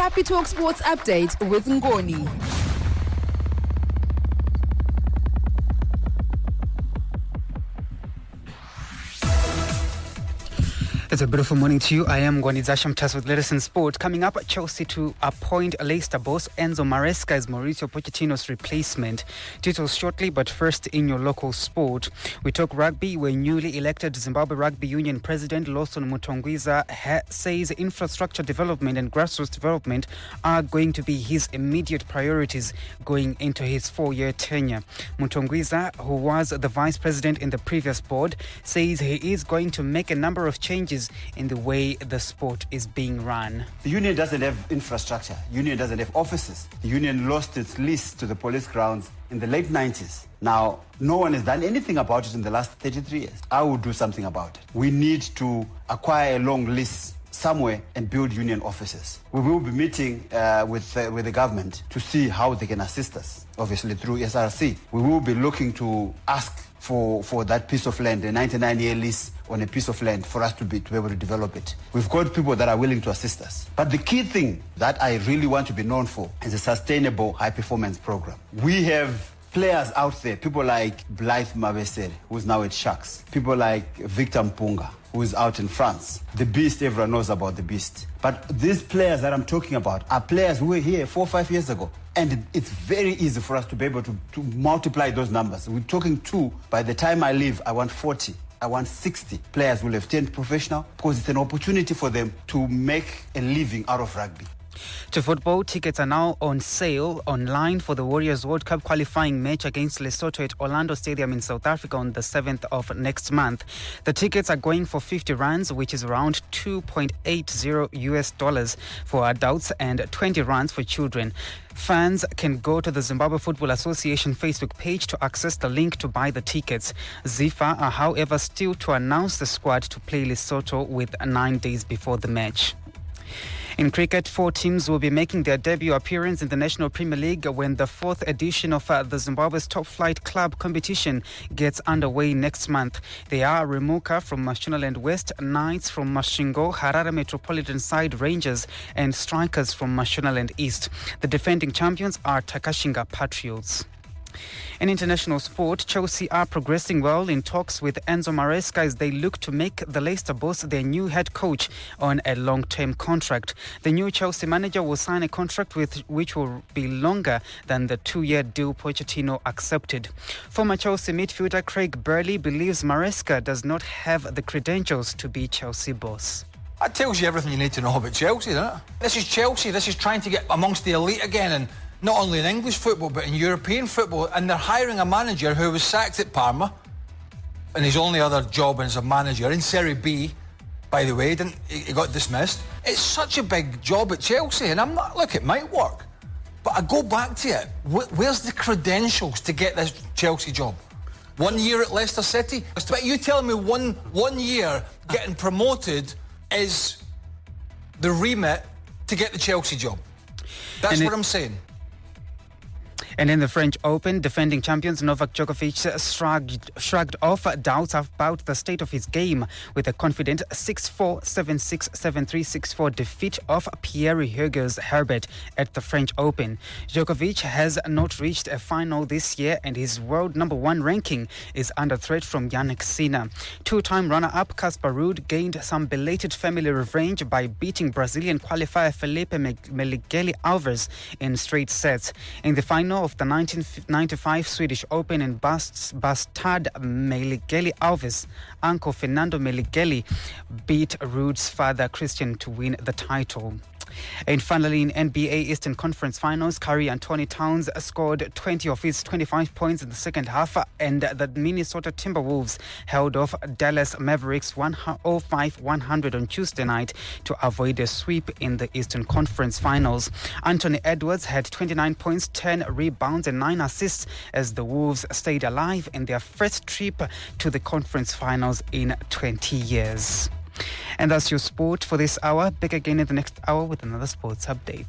Capitalk Sports Update with Ngoni. It's a beautiful morning to you. I am Ngoni Zashamtas with latest in sport. Coming up, Chelsea to appoint Leicester boss Enzo Maresca as Mauricio Pochettino's replacement. Details shortly, but first in your local sport. We talk rugby, where newly elected Zimbabwe Rugby Union President Losson Mtongwiza says infrastructure development and grassroots development are going to be his immediate priorities going into his 4-year tenure. Mtongwiza, who was the vice president in the previous board, says he is going to make a number of changes in the way the sport is being run. The union doesn't have infrastructure. The union doesn't have offices. The union lost its lease to the police grounds in the late 90s. Now, no one has done anything about it in the last 33 years. I will do something about it. We need to acquire a long lease somewhere and build union offices. We will be meeting with the government to see how they can assist us, obviously through SRC. We will be looking to ask for that piece of land, a 99-year lease on a piece of land for us to be able to develop it. We've got people that are willing to assist us. But the key thing that I really want to be known for is a sustainable high-performance program. We have players out there, people like Blythe Mabesere, who's now at Sharks, people like Victor Mpunga, who is out in France. The Beast, everyone knows about the Beast. But these players that I'm talking about are players who were here 4 or 5 years ago. And it's very easy for us to be able to multiply those numbers. We're talking 2. By the time I leave, I want 40. I want 60 players will have turned professional, because it's an opportunity for them to make a living out of rugby. To football, tickets are now on sale online for the Warriors World Cup qualifying match against Lesotho at Orlando Stadium in South Africa on the 7th of next month. The tickets are going for 50 rands, which is around $2.80 for adults and 20 rands for children. Fans can go to the Zimbabwe Football Association Facebook page to access the link to buy the tickets. ZIFA are, however, still to announce the squad to play Lesotho with 9 days before the match. In cricket, 4 teams will be making their debut appearance in the National Premier League when the 4th edition of the Zimbabwe's Top Flight Club competition gets underway next month. They are Rimuka from Mashonaland West, Knights from Masvingo, Harare Metropolitan side Rangers, and Strikers from Mashonaland East. The defending champions are Takashinga Patriots. In international sport, Chelsea are progressing well in talks with Enzo Maresca as they look to make the Leicester boss their new head coach on a long-term contract. The new Chelsea manager will sign a contract which will be longer than the 2-year deal Pochettino accepted. Former Chelsea midfielder Craig Burley believes Maresca does not have the credentials to be Chelsea boss. That tells you everything you need to know about Chelsea, doesn't it? This is Chelsea. This is trying to get amongst the elite again, and not only in English football, but in European football. And they're hiring a manager who was sacked at Parma, and his only other job as a manager in Serie B, by the way, he got dismissed. It's such a big job at Chelsea, and I'm not, look, it might work, but I go back to it. Where's the credentials to get this Chelsea job? 1 year at Leicester City? But you telling me one year getting promoted is the remit to get the Chelsea job? That's what I'm saying. And in the French Open, defending champions Novak Djokovic shrugged off doubts about the state of his game with a confident 6-4, 7-6, 7-3, 6-4 defeat of Pierre-Hugues Herbert at the French Open. Djokovic has not reached a final this year, and his world #1 ranking is under threat from Jannik Sinner. 2-time runner-up Casper Ruud gained some belated family revenge by beating Brazilian qualifier Felipe Meligeli Alves in straight sets. In the final of the 1995 Swedish Open in Bastard, Meligeli Alves' uncle Fernando Meligeli beat Ruud's father Christian to win the title. And finally, in NBA Eastern Conference Finals, Curry and Tony Towns scored 20 of his 25 points in the second half, and the Minnesota Timberwolves held off Dallas Mavericks 105-100 on Tuesday night to avoid a sweep in the Eastern Conference Finals. Anthony Edwards had 29 points, 10 rebounds and 9 assists as the Wolves stayed alive in their first trip to the conference finals in 20 years. And that's your sport for this hour. Back again in the next hour with another sports update.